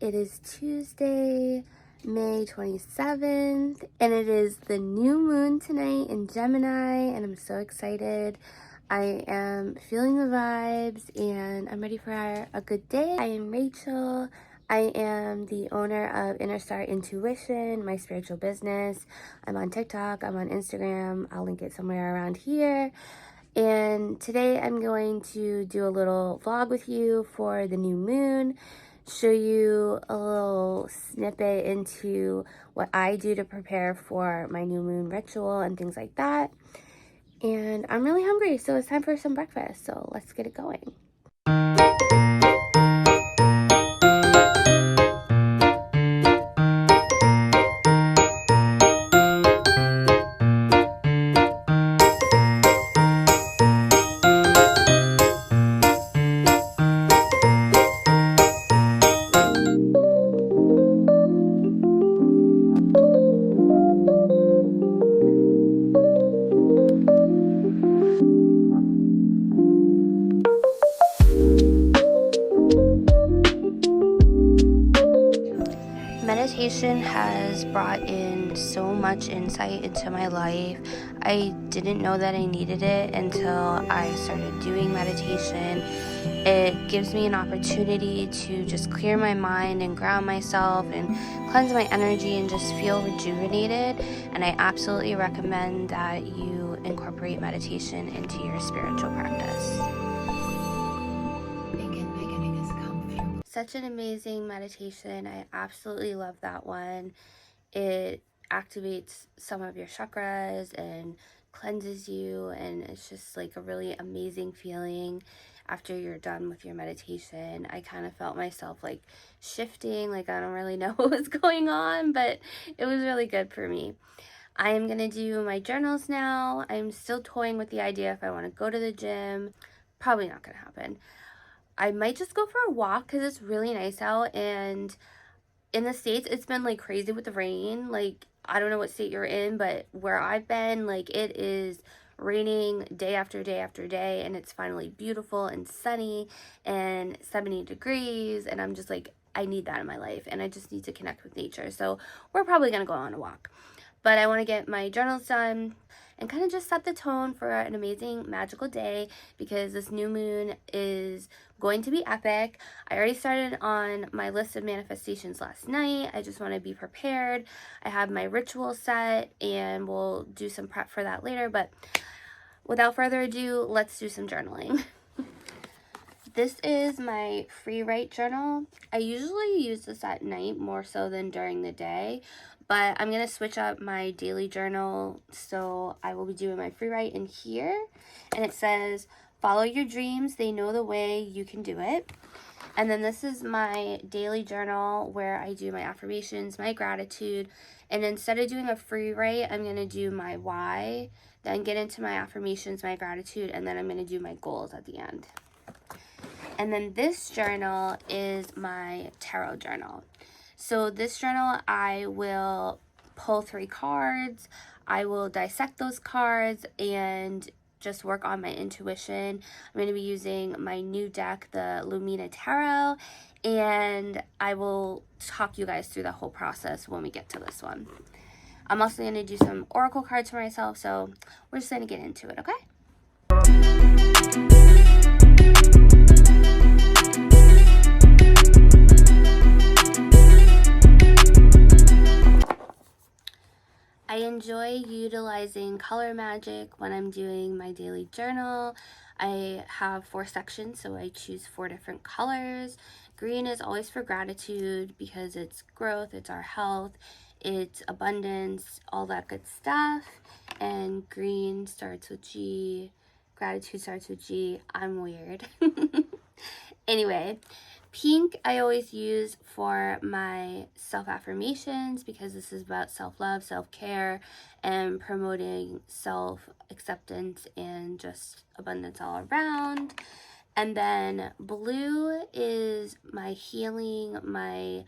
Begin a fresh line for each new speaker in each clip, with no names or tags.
It is Tuesday, May 27th, and it is the new moon tonight in Gemini, and I'm so excited. I am feeling the vibes, and I'm ready for a good day. I am Rachel. I am the owner of Inner Star Intuition, my spiritual business. I'm on TikTok, I'm on Instagram, I'll link it somewhere around here. And today I'm going to do a little vlog with you for the new moon, show you a little snippet into what I do to prepare for my new moon ritual and things like that. And I'm really hungry, so it's time for some breakfast, so let's get it going. Meditation has brought in so much insight into my life. I didn't know that I needed it until I started doing meditation. It gives me an opportunity to just clear my mind and ground myself and cleanse my energy and just feel rejuvenated. And I absolutely recommend that you incorporate meditation into your spiritual practice. Such an amazing meditation. I absolutely love that one. It activates some of your chakras and cleanses you, and it's just like a really amazing feeling after you're done with your meditation. I kind of felt myself like shifting, like I don't really know what was going on, but it was really good for me. I am going to do my journals now. I'm still toying with the idea if I want to go to the gym. Probably not going to happen. I might just go for a walk because it's really nice out, and in the States it's been like crazy with the rain. Like, I don't know what state you're in, but where I've been, like, it is raining day after day after day, and it's finally beautiful and sunny and 70 degrees, and I'm just like, I need that in my life, and I just need to connect with nature. So we're probably gonna go on a walk, but I want to get my journals done and kind of just set the tone for an amazing magical day, because this new moon is going to be epic. I already started on my list of manifestations last night. I just want to be prepared. I have my ritual set, and we'll do some prep for that later, but without further ado, let's do some journaling. This is my free write journal. I usually use this at night more so than during the day, but I'm going to switch up my daily journal, so I will be doing my free write in here, and it says, follow your dreams, they know the way, you can do it. And then this is my daily journal where I do my affirmations, my gratitude, and instead of doing a free write, I'm going to do my why, then get into my affirmations, my gratitude, and then I'm going to do my goals at the end. And then this journal is my tarot journal. So this journal, I will pull 3 cards, I will dissect those cards and just work on my intuition. I'm going to be using my new deck, the Lumina Tarot, and I will talk you guys through the whole process when we get to this one. I'm also going to do some oracle cards for myself, so we're just going to get into it, okay? I enjoy utilizing color magic when I'm doing my daily journal. I have 4 sections, so I choose 4 different colors. Green is always for gratitude because it's growth, it's our health, it's abundance, all that good stuff. And green starts with G. Gratitude starts with G. I'm weird. Anyway, pink I always use for my self-affirmations because this is about self-love, self-care, and promoting self-acceptance and just abundance all around. And then blue is my healing, my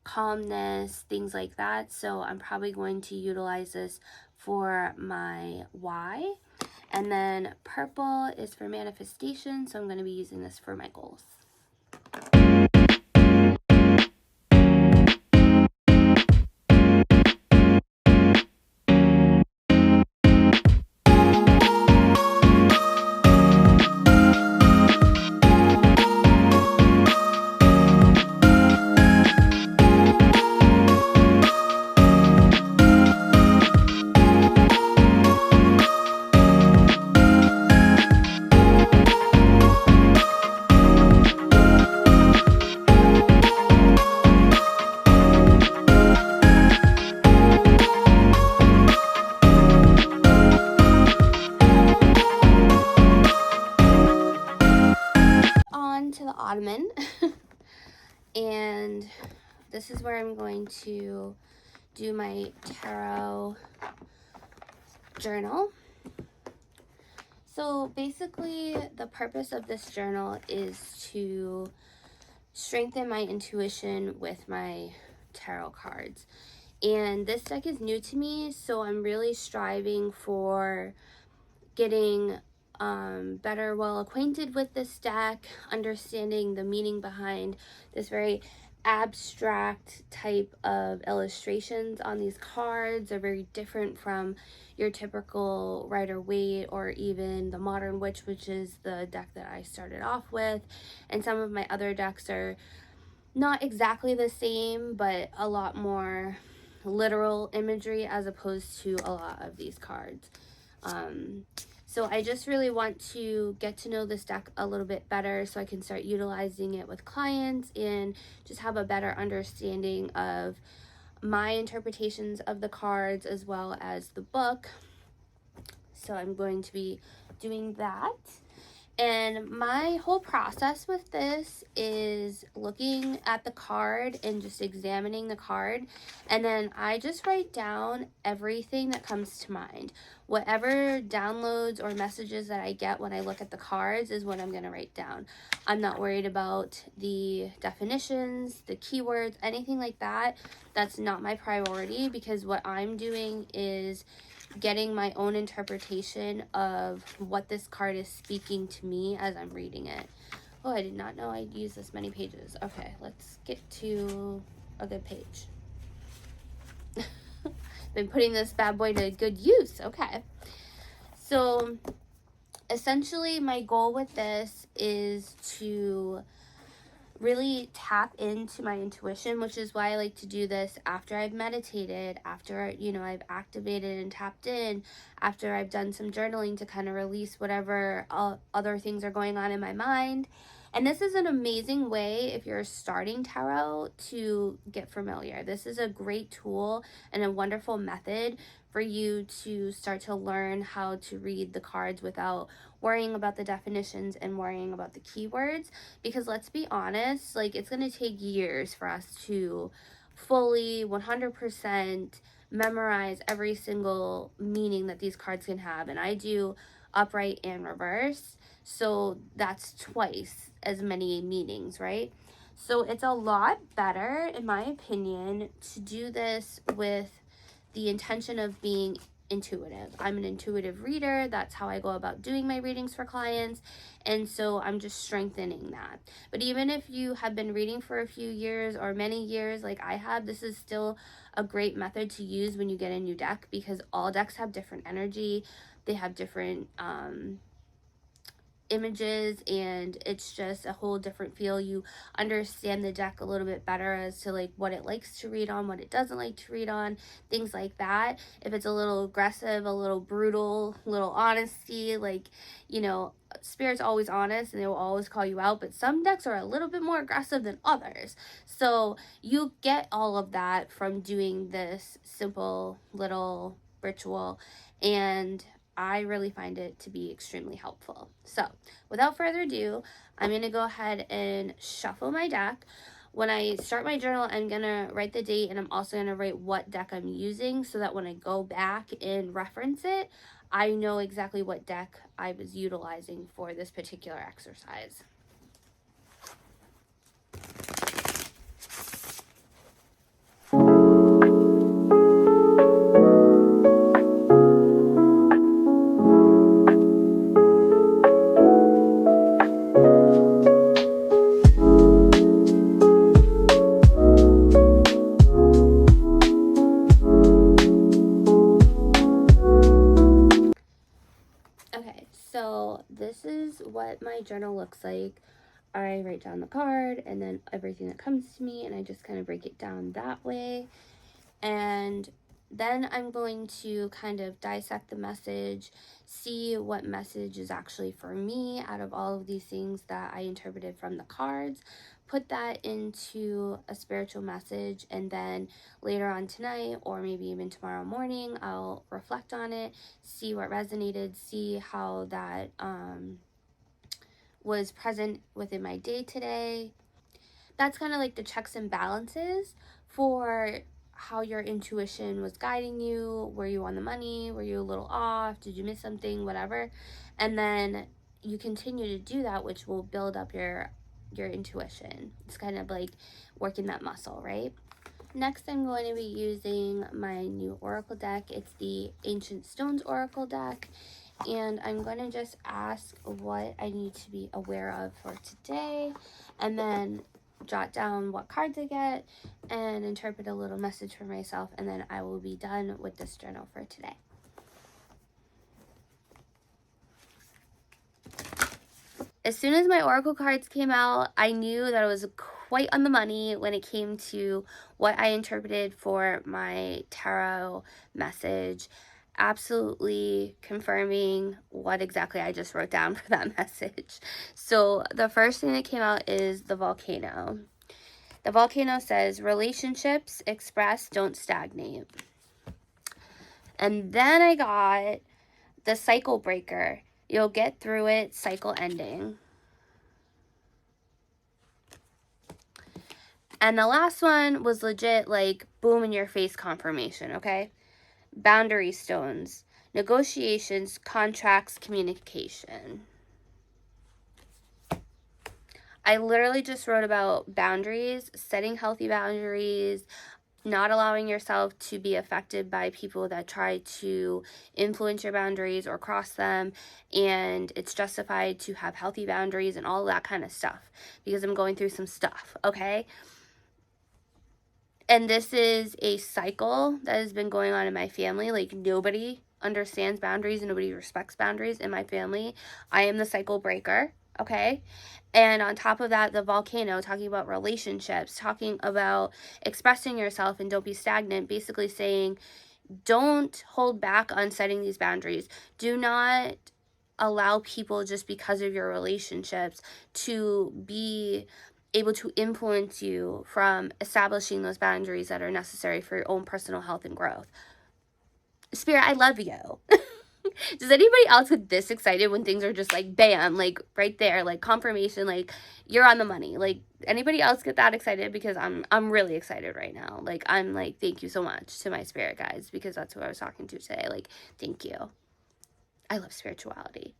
calmness, things like that. So I'm probably going to utilize this for my why. And then purple is for manifestation, so I'm going to be using this for my goals. where I'm going to do my tarot journal. So basically, the purpose of this journal is to strengthen my intuition with my tarot cards. And this deck is new to me, so I'm really striving for getting better well acquainted with this deck, understanding the meaning behind this very abstract type of illustrations on these cards. Are very different from your typical Rider-Waite or even the Modern Witch, which is the deck that I started off with. And some of my other decks are not exactly the same, but a lot more literal imagery as opposed to a lot of these cards. So I just really want to get to know this deck a little bit better so I can start utilizing it with clients and just have a better understanding of my interpretations of the cards as well as the book. So I'm going to be doing that. And my whole process with this is looking at the card and just examining the card. And then I just write down everything that comes to mind. Whatever downloads or messages that I get when I look at the cards is what I'm going to write down. I'm not worried about the definitions, the keywords, anything like that. That's not my priority, because what I'm doing is getting my own interpretation of what this card is speaking to me as I'm reading it. Oh, I did not know I'd use this many pages. Okay, let's get to a good page. Been putting this bad boy to good use. Okay. So essentially my goal with this is to really tap into my intuition, which is why I like to do this after I've meditated, after, you know, I've activated and tapped in, after I've done some journaling to kind of release whatever other things are going on in my mind. And this is an amazing way, if you're starting tarot, to get familiar. This is a great tool and a wonderful method for you to start to learn how to read the cards without worrying about the definitions and worrying about the keywords. Because let's be honest, like, it's going to take years for us to fully 100% memorize every single meaning that these cards can have. And I do upright and reverse, so that's twice as many meanings, right? So it's a lot better, in my opinion, to do this with the intention of being intuitive. I'm an intuitive reader. That's how I go about doing my readings for clients. And so I'm just strengthening that. But even if you have been reading for a few years or many years like I have, this is still a great method to use when you get a new deck, because all decks have different energy. They have different images, and it's just a whole different feel. You understand the deck a little bit better as to like what it likes to read on, what it doesn't like to read on, things like that. If it's a little aggressive, a little brutal, a little honesty, like, you know, Spirit's always honest and they will always call you out, but some decks are a little bit more aggressive than others. So you get all of that from doing this simple little ritual, and I really find it to be extremely helpful. So without further ado, I'm going to go ahead and shuffle my deck. When I start my journal, I'm going to write the date, and I'm also going to write what deck I'm using so that when I go back and reference it, I know exactly what deck I was utilizing for this particular exercise. So this is what my journal looks like. I write down the card and then everything that comes to me, and I just kind of break it down that way. And then I'm going to kind of dissect the message, see what message is actually for me out of all of these things that I interpreted from the cards, put that into a spiritual message, and then later on tonight, or maybe even tomorrow morning, I'll reflect on it, see what resonated, see how that was present within my day today. That's kind of like the checks and balances for how your intuition was guiding you. Were you on the money? Were you a little off? Did you miss something? Whatever. And then you continue to do that, which will build up your intuition. It's kind of like working that muscle, right? Next, I'm going to be using my new oracle deck. It's the Ancient Stones Oracle deck. And I'm going to just ask what I need to be aware of for today, and then jot down what cards I get and interpret a little message for myself, and then I will be done with this journal for today. As soon as my oracle cards came out, I knew that it was quite on the money when it came to what I interpreted for my tarot message. Absolutely confirming what exactly I just wrote down for that message. So the first thing that came out is the volcano. The volcano says, relationships express, don't stagnate. And then I got the cycle breaker. You'll get through it, cycle ending. And the last one was legit like boom in your face confirmation, okay? Boundary stones, negotiations, contracts, communication. I literally just wrote about boundaries, setting healthy boundaries, not allowing yourself to be affected by people that try to influence your boundaries or cross them, and it's justified to have healthy boundaries and all that kind of stuff because I'm going through some stuff, okay? And this is a cycle that has been going on in my family. Like, nobody understands boundaries and nobody respects boundaries in my family. I am the cycle breaker, okay? And on top of that, the volcano, talking about relationships, talking about expressing yourself and don't be stagnant, basically saying, don't hold back on setting these boundaries. Do not allow people, just because of your relationships, to be able to influence you from establishing those boundaries that are necessary for your own personal health and growth. Spirit, I love you. Does anybody else get this excited when things are just like bam, like right there, like confirmation, like you're on the money? Like, anybody else get that excited? Because I'm really excited right now. Like, I'm like, thank you so much to my spirit guides, because that's who I was talking to today. Like, thank you. I love spirituality.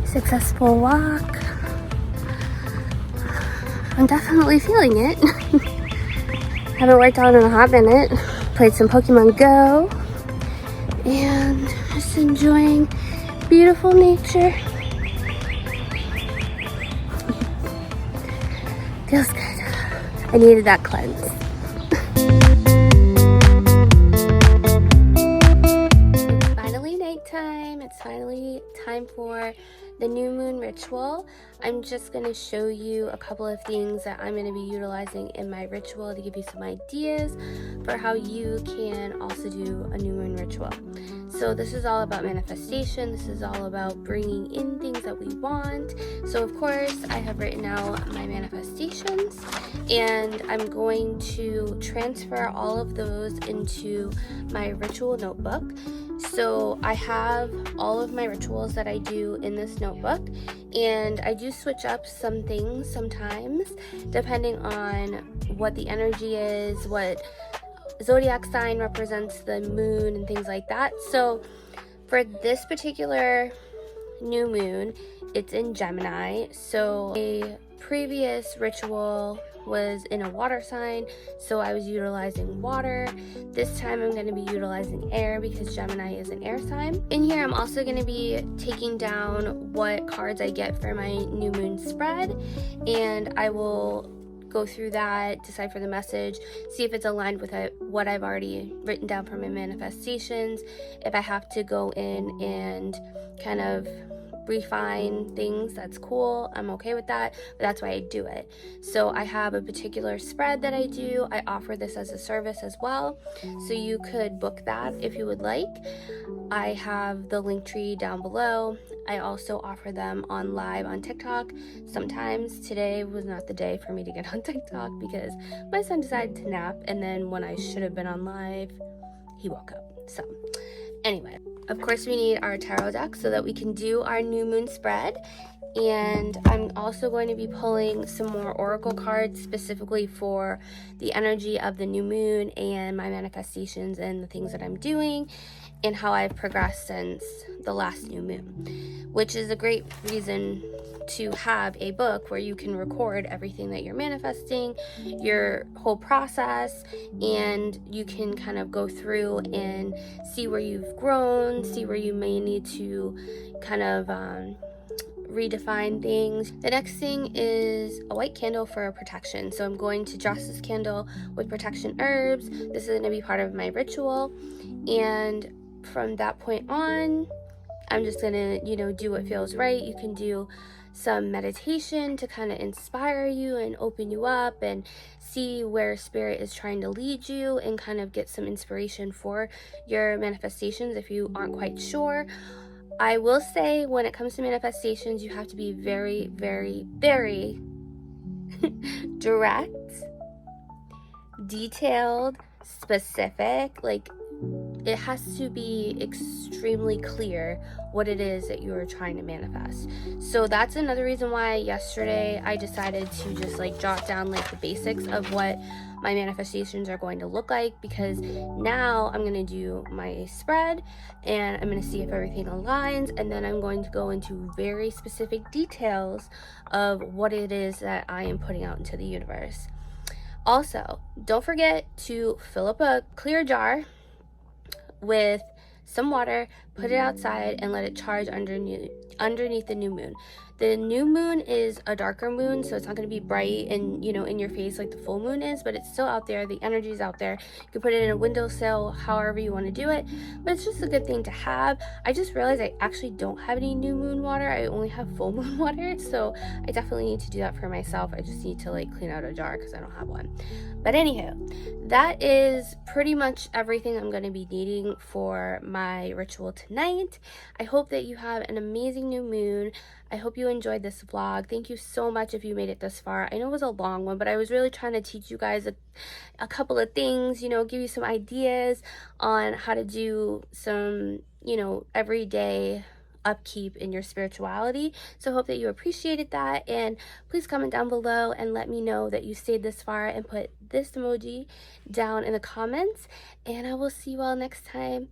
Successful walk. I'm definitely feeling it. Haven't worked out in a hot minute. Played some Pokemon Go and just enjoying beautiful nature. Feels good. I needed that cleanse. It's finally nighttime. It's finally time for the new moon ritual. I'm just going to show you a couple of things that I'm going to be utilizing in my ritual to give you some ideas for how you can also do a new moon ritual. So this is all about manifestation. This is all about bringing in things that we want. So of course I have written out my manifestations, and I'm going to transfer all of those into my ritual notebook. So I have all of my rituals that I do in this notebook, and I do switch up some things sometimes depending on what the energy is, what zodiac sign represents the moon and things like that. So for this particular new moon. It's in Gemini. So a previous ritual was in a water sign, so I was utilizing water. This time I'm going to be utilizing air because Gemini is an air sign. In here I'm also going to be taking down what cards I get for my new moon spread, and I will go through that, decipher the message, see if it's aligned with what I've already written down for my manifestations. If I have to go in and kind of refine things, that's cool. I'm okay with that, but that's why I do it. So I have a particular spread that I do. I offer this as a service as well, so you could book that if you would like. I have the link tree down below. I also offer them on live on TikTok. Sometimes today was not the day for me to get on TikTok because my son decided to nap, and then when I should have been on live, he woke up. So anyway, of course we need our tarot deck so that we can do our new moon spread. And I'm also going to be pulling some more oracle cards specifically for the energy of the new moon and my manifestations and the things that I'm doing and how I've progressed since the last new moon, which is a great reason to have a book where you can record everything that you're manifesting, your whole process, and you can kind of go through and see where you've grown, see where you may need to kind of redefine things. The next thing is a white candle for protection. So I'm going to dress this candle with protection herbs. This is going to be part of my ritual, and from that point on, I'm just gonna, do what feels right. You can do some meditation to kind of inspire you and open you up and see where spirit is trying to lead you and kind of get some inspiration for your manifestations if you aren't quite sure. I will say, when it comes to manifestations, you have to be very, very, very direct, detailed, specific. Like, it has to be extremely clear what it is that you are trying to manifest. So that's another reason why yesterday I decided to just jot down the basics of what my manifestations are going to look like, because now I'm going to do my spread and I'm going to see if everything aligns, and then I'm going to go into very specific details of what it is that I am putting out into the universe. Also, don't forget to fill up a clear jar with some water, put it outside, and let it charge underneath the new moon. The new moon is a darker moon, so it's not going to be bright and in your face like the full moon is, but it's still out there. The energy is out there. You can put it in a windowsill, however you want to do it, but it's just a good thing to have. I just realized I actually don't have any new moon water. I only have full moon water, so I definitely need to do that for myself. I just need to clean out a jar because I don't have one. But anywho, that is pretty much everything I'm going to be needing for my ritual tonight. I hope that you have an amazing new moon. I hope you enjoyed this vlog. Thank you so much if you made it this far. I know it was a long one, but I was really trying to teach you guys a couple of things, give you some ideas on how to do some, everyday upkeep in your spirituality. So I hope that you appreciated that, and please comment down below and let me know that you stayed this far and put this emoji down in the comments, and I will see you all next time.